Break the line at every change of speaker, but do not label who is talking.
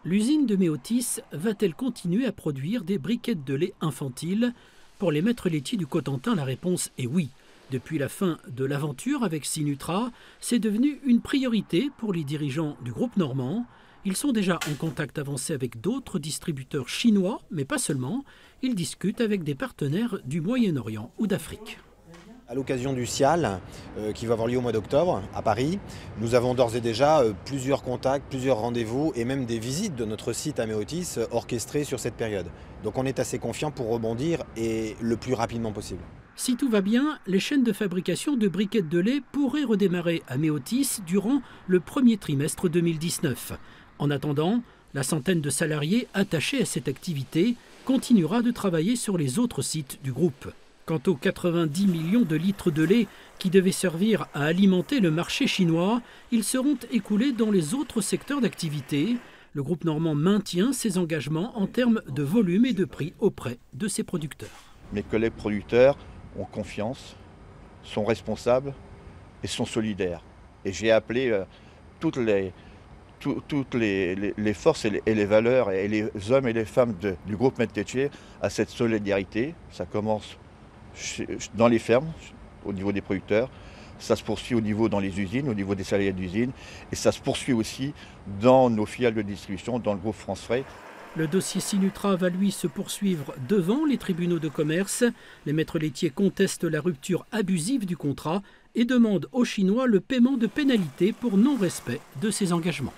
L'usine de Méotis va-t-elle continuer à produire des briquettes de lait infantiles? Pour les maîtres laitiers du Cotentin, la réponse est oui. Depuis la fin de l'aventure avec Synutra, c'est devenu une priorité pour les dirigeants du groupe normand. Ils sont déjà en contact avancé avec d'autres distributeurs chinois, mais pas seulement. Ils discutent avec des partenaires du Moyen-Orient ou d'Afrique.
À l'occasion du SIAL, qui va avoir lieu au mois d'octobre à Paris, nous avons d'ores et déjà plusieurs contacts, plusieurs rendez-vous et même des visites de notre site à Méotis orchestrées sur cette période. Donc on est assez confiant pour rebondir et le plus rapidement possible.
Si tout va bien, les chaînes de fabrication de briquettes de lait pourraient redémarrer à Méotis durant le premier trimestre 2019. En attendant, la centaine de salariés attachés à cette activité continuera de travailler sur les autres sites du groupe. Quant aux 90 millions de litres de lait qui devaient servir à alimenter le marché chinois, ils seront écoulés dans les autres secteurs d'activité. Le groupe normand maintient ses engagements en termes de volume et de prix auprès de ses producteurs.
Mes collègues producteurs ont confiance, sont responsables et sont solidaires. Et j'ai appelé toutes les forces et les valeurs et les hommes et les femmes du groupe Maître Laitier à cette solidarité. Ça commence dans les fermes, au niveau des producteurs, ça se poursuit dans les usines, au niveau des salariés d'usine, et ça se poursuit aussi dans nos filiales de distribution, dans le groupe France Frais.
Le dossier Synutra va lui se poursuivre devant les tribunaux de commerce. Les maîtres laitiers contestent la rupture abusive du contrat et demandent aux Chinois le paiement de pénalités pour non-respect de ses engagements.